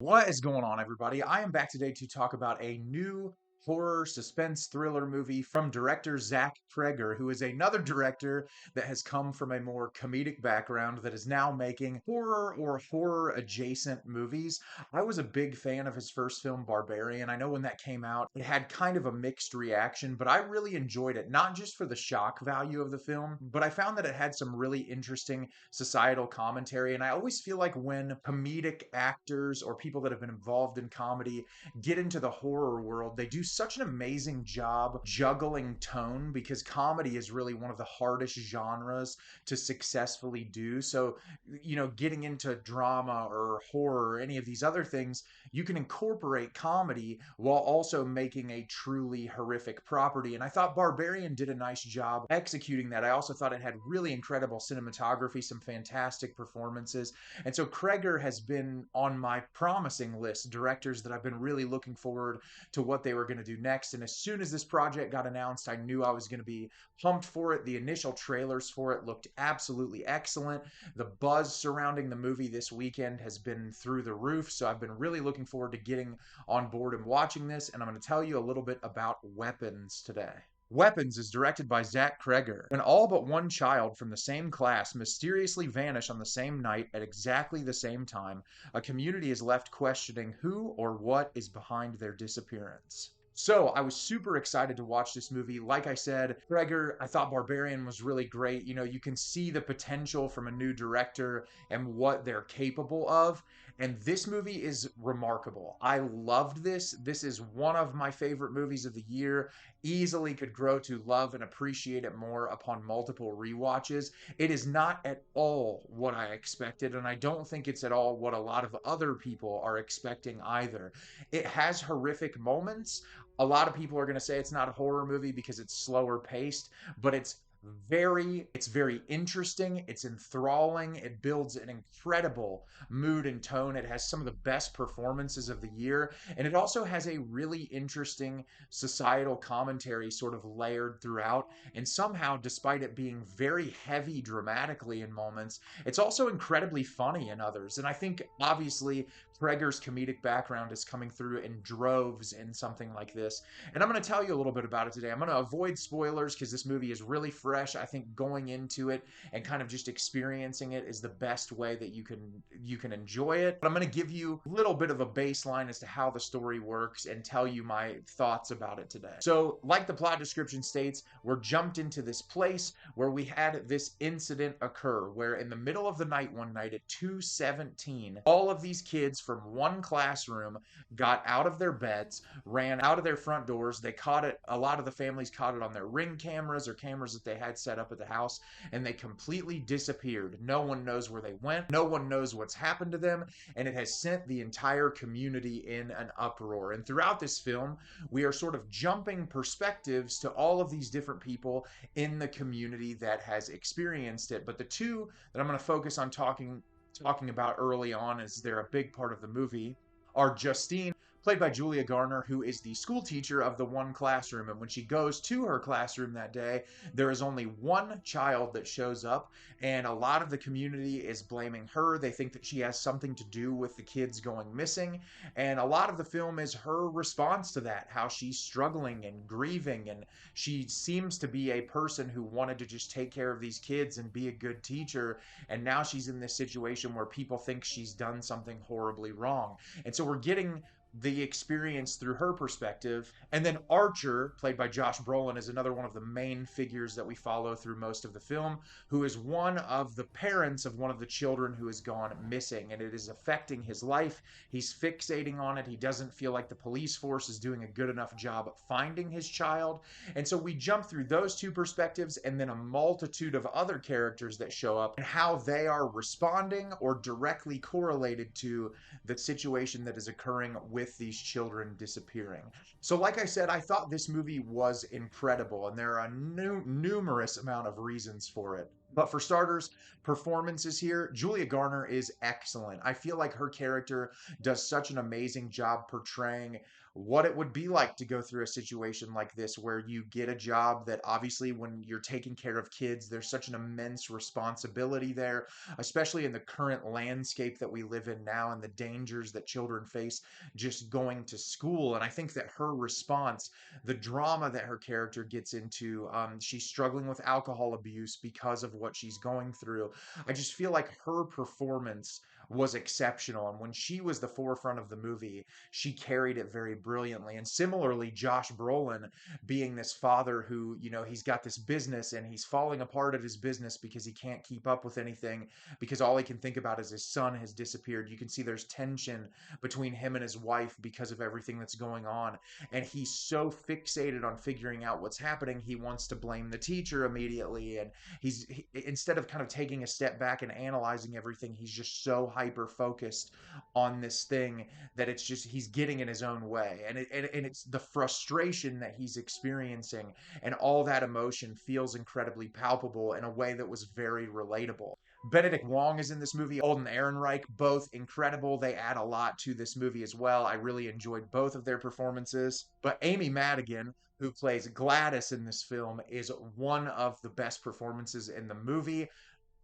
What is going on, everybody? I am back today to talk about a new horror suspense thriller movie from director Zach Cregger, who is another director that has come from a more comedic background that is now making horror or horror adjacent movies. I was a big fan of his first film, Barbarian. I know when that came out, it had kind of a mixed reaction, but I really enjoyed it, not just for the shock value of the film, but I found that it had some really interesting societal commentary. And I always feel like when comedic actors or people that have been involved in comedy get into the horror world, they do such an amazing job juggling tone because comedy is really one of the hardest genres to successfully do. So, getting into drama or horror or any of these other things, you can incorporate comedy while also making a truly horrific property. And I thought Barbarian did a nice job executing that. I also thought it had really incredible cinematography, some fantastic performances. And so Cregger has been on my promising list, directors that I've been really looking forward to what they were going to do next. And as soon as this project got announced, I knew I was going to be pumped for it. The initial trailers for it looked absolutely excellent. The buzz surrounding the movie this weekend has been through the roof. So I've been really looking forward to getting on board and watching this. And I'm going to tell you a little bit about Weapons today. Weapons is directed by Zach Cregger. When all but one child from the same class mysteriously vanish on the same night at exactly the same time, a community is left questioning who or what is behind their disappearance. So I was super excited to watch this movie. Like I said, Cregger, I thought Barbarian was really great. You can see the potential from a new director and what they're capable of. And this movie is remarkable. I loved this. This is one of my favorite movies of the year. Easily could grow to love and appreciate it more upon multiple rewatches. It is not at all what I expected, and I don't think it's at all what a lot of other people are expecting either. It has horrific moments. A lot of people are going to say it's not a horror movie because it's slower paced, but it's very interesting, it's enthralling, it builds an incredible mood and tone. It has some of the best performances of the year, and it also has a really interesting societal commentary sort of layered throughout. And somehow, despite it being very heavy dramatically in moments, it's also incredibly funny in others. And I think obviously Cregger's comedic background is coming through in droves in something like this. And I'm going to tell you a little bit about it today. I'm going to avoid spoilers because this movie is really fresh. I think going into it and kind of just experiencing it is the best way that you can enjoy it. But I'm going to give you a little bit of a baseline as to how the story works and tell you my thoughts about it today. So, like the plot description states, we're jumped into this place where we had this incident occur where in the middle of the night one night at 2:17, all of these kids from one classroom got out of their beds, ran out of their front doors. They caught it. A lot of the families caught it on their Ring cameras or cameras that they had set up at the house, and they completely disappeared. No one knows where they went. No one knows what's happened to them, and it has sent the entire community in an uproar. And throughout this film, we are sort of jumping perspectives to all of these different people in the community that has experienced it. But the two that I'm going to focus on talking about early on, as they're a big part of the movie, are Justine, played by Julia Garner, who is the school teacher of the one classroom. And when she goes to her classroom that day, there is only one child that shows up, and a lot of the community is blaming her. They think that she has something to do with the kids going missing. And a lot of the film is her response to that, how she's struggling and grieving. And she seems to be a person who wanted to just take care of these kids and be a good teacher. And now she's in this situation where people think she's done something horribly wrong. And so we're getting the experience through her perspective. And then Archer, played by Josh Brolin, is another one of the main figures that we follow through most of the film, who is one of the parents of one of the children who has gone missing, and it is affecting his life. He's fixating on it. He doesn't feel like the police force is doing a good enough job finding his child. And so we jump through those two perspectives and then a multitude of other characters that show up and how they are responding or directly correlated to the situation that is occurring with these children disappearing. So like I said, I thought this movie was incredible, and there are a numerous amount of reasons for it. But for starters, performances here, Julia Garner is excellent. I feel like her character does such an amazing job portraying what it would be like to go through a situation like this, where you get a job that obviously, when you're taking care of kids, there's such an immense responsibility there, especially in the current landscape that we live in now and the dangers that children face just going to school. And I think that her response, the drama that her character gets into, she's struggling with alcohol abuse because of what she's going through. I just feel like her performance was exceptional. And when she was the forefront of the movie, she carried it very brilliantly. And similarly, Josh Brolin being this father who, he's got this business and he's falling apart at his business because he can't keep up with anything, because all he can think about is his son has disappeared. You can see there's tension between him and his wife because of everything that's going on. And he's so fixated on figuring out what's happening, he wants to blame the teacher immediately. And instead of kind of taking a step back and analyzing everything, he's just so hyper focused on this thing that it's just he's getting in his own way. And it's the frustration that he's experiencing, and all that emotion feels incredibly palpable in a way that was very relatable. Benedict Wong is in this movie, Alden Ehrenreich, both incredible. They add a lot to this movie as well. I really enjoyed both of their performances. But Amy Madigan, who plays Gladys in this film, is one of the best performances in the movie.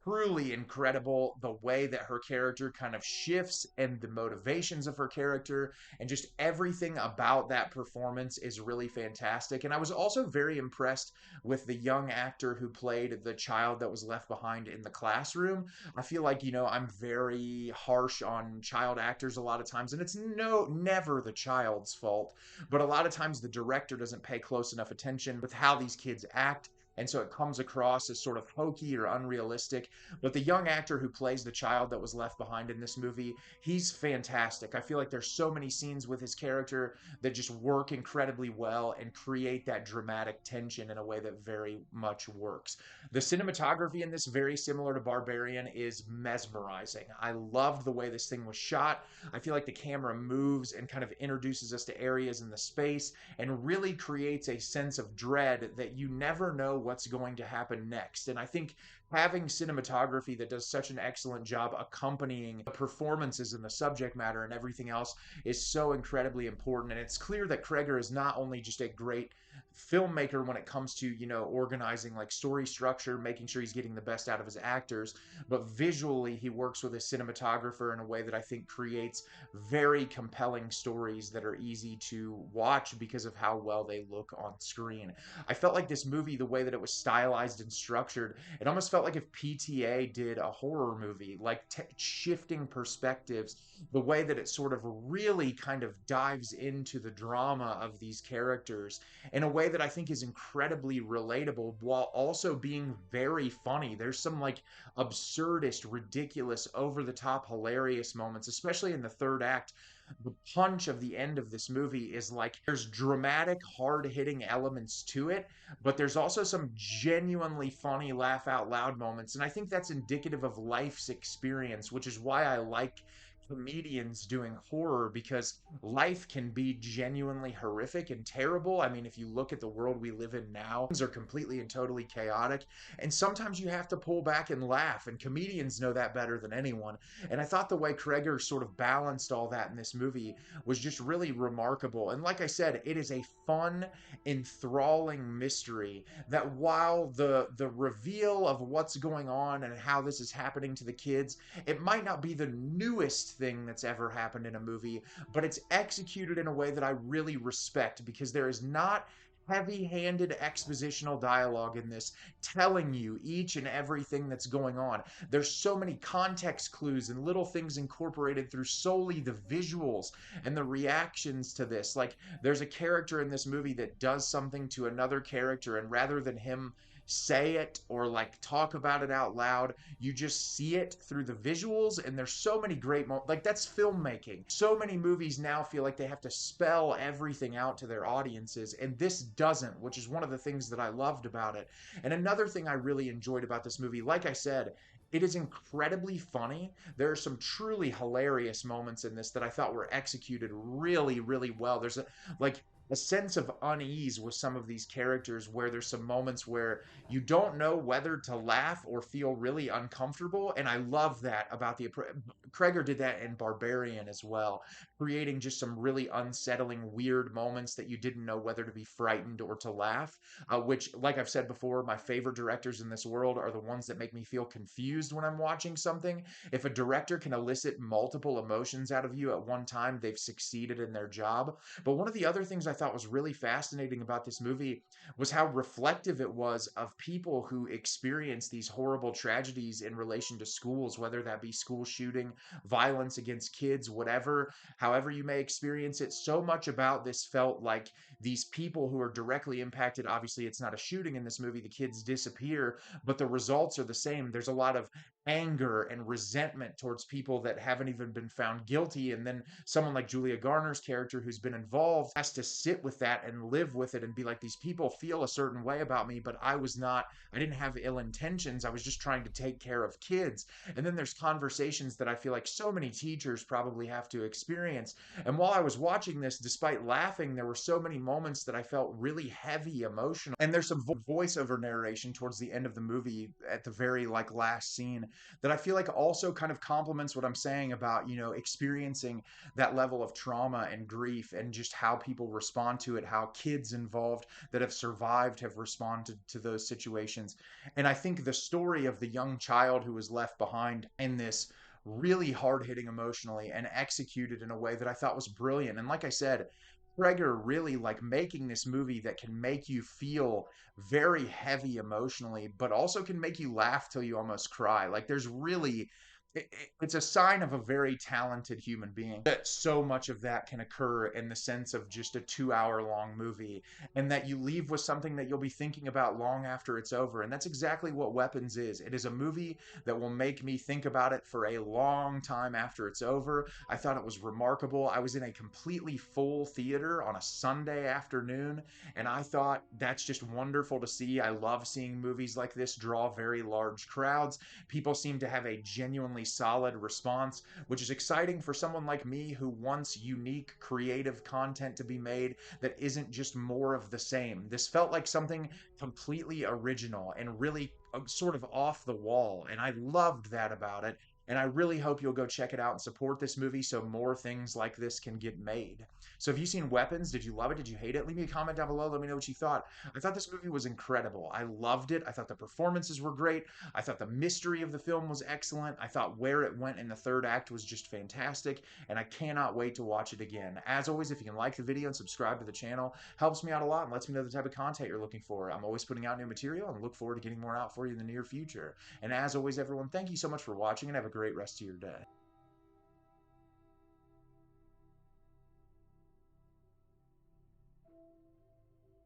Truly incredible, the way that her character kind of shifts and the motivations of her character, and just everything about that performance is really fantastic. And I was also very impressed with the young actor who played the child that was left behind in the classroom. I feel like, I'm very harsh on child actors a lot of times, and it's never the child's fault, but a lot of times the director doesn't pay close enough attention with how these kids act, and so it comes across as sort of hokey or unrealistic. But the young actor who plays the child that was left behind in this movie, he's fantastic. I feel like there's so many scenes with his character that just work incredibly well and create that dramatic tension in a way that very much works. The cinematography in this, very similar to Barbarian, is mesmerizing. I loved the way this thing was shot. I feel like the camera moves and kind of introduces us to areas in the space and really creates a sense of dread that you never know what's going to happen next. And I think having cinematography that does such an excellent job accompanying the performances and the subject matter and everything else is so incredibly important. And it's clear that Cregger is not only just a great filmmaker when it comes to, organizing like story structure, making sure he's getting the best out of his actors, but visually he works with a cinematographer in a way that I think creates very compelling stories that are easy to watch because of how well they look on screen. I felt like this movie, the way that it was stylized and structured, it almost felt like if PTA did a horror movie, like shifting perspectives, the way that it sort of really kind of dives into the drama of these characters in a way that I think is incredibly relatable while also being very funny. There's some like absurdist, ridiculous, over the top, hilarious moments, especially in the third act. The punch of the end of this movie is like there's dramatic, hard hitting elements to it, but there's also some genuinely funny, laugh out loud moments. And I think that's indicative of life's experience, which is why I like comedians doing horror, because life can be genuinely horrific and terrible. I mean, if you look at the world we live in now, things are completely and totally chaotic. And sometimes you have to pull back and laugh, and comedians know that better than anyone. And I thought the way Cregger sort of balanced all that in this movie was just really remarkable. And like I said, it is a fun, enthralling mystery that, while the reveal of what's going on and how this is happening to the kids, it might not be the newest thing that's ever happened in a movie, but it's executed in a way that I really respect, because there is not heavy-handed expositional dialogue in this telling you each and everything that's going on. There's so many context clues and little things incorporated through solely the visuals and the reactions to this. Like, there's a character in this movie that does something to another character, and rather than him say it or like talk about it out loud, you just see it through the visuals. And there's so many great like, that's filmmaking. So many movies now feel like they have to spell everything out to their audiences, and this doesn't, which is one of the things that I loved about it. And another thing I really enjoyed about this movie, like I said, it is incredibly funny. There are some truly hilarious moments in this that I thought were executed really, really well. There's a like a sense of unease with some of these characters, where there's some moments where you don't know whether to laugh or feel really uncomfortable. And I love that about Cregger did that in Barbarian as well, creating just some really unsettling, weird moments that you didn't know whether to be frightened or to laugh. Which, like I've said before, my favorite directors in this world are the ones that make me feel confused when I'm watching something. If a director can elicit multiple emotions out of you at one time, they've succeeded in their job. But one of the other things I thought was really fascinating about this movie was how reflective it was of people who experience these horrible tragedies in relation to schools, whether that be school shooting, violence against kids, whatever, however you may experience it. So much about this felt like these people who are directly impacted. Obviously, it's not a shooting in this movie, the kids disappear, but the results are the same. There's a lot of anger and resentment towards people that haven't even been found guilty. And then someone like Julia Garner's character, who's been involved, has to sit with that and live with it and be like, these people feel a certain way about me, but I didn't have ill intentions. I was just trying to take care of kids. And then there's conversations that I feel like so many teachers probably have to experience. And while I was watching this, despite laughing, there were so many moments that I felt really heavy emotional. And there's some voiceover narration towards the end of the movie at the very like last scene that I feel like also kind of complements what I'm saying about, experiencing that level of trauma and grief and just how people respond to it, how kids involved that have survived have responded to those situations. And I think the story of the young child who was left behind in this really hard hitting emotionally and executed in a way that I thought was brilliant. And like I said, Cregger really like making this movie that can make you feel very heavy emotionally, but also can make you laugh till you almost cry. Like there's really it's a sign of a very talented human being that so much of that can occur in the sense of just a 2 hour long movie, and that you leave with something that you'll be thinking about long after it's over. And that's exactly what Weapons is. It is a movie that will make me think about it for a long time after it's over. I thought it was remarkable. I was in a completely full theater on a Sunday afternoon, and I thought that's just wonderful to see. I love seeing movies like this draw very large crowds. People seem to have a genuinely solid response, which is exciting for someone like me who wants unique, creative content to be made that isn't just more of the same. This felt like something completely original and really sort of off the wall, and I loved that about it. And I really hope you'll go check it out and support this movie so more things like this can get made. So, have you seen Weapons? Did you love it? Did you hate it? Leave me a comment down below. Let me know what you thought. I thought this movie was incredible. I loved it. I thought the performances were great. I thought the mystery of the film was excellent. I thought where it went in the third act was just fantastic. And I cannot wait to watch it again. As always, if you can like the video and subscribe to the channel, helps me out a lot and lets me know the type of content you're looking for. I'm always putting out new material and look forward to getting more out for you in the near future. And as always, everyone, thank you so much for watching and have a great rest of your day.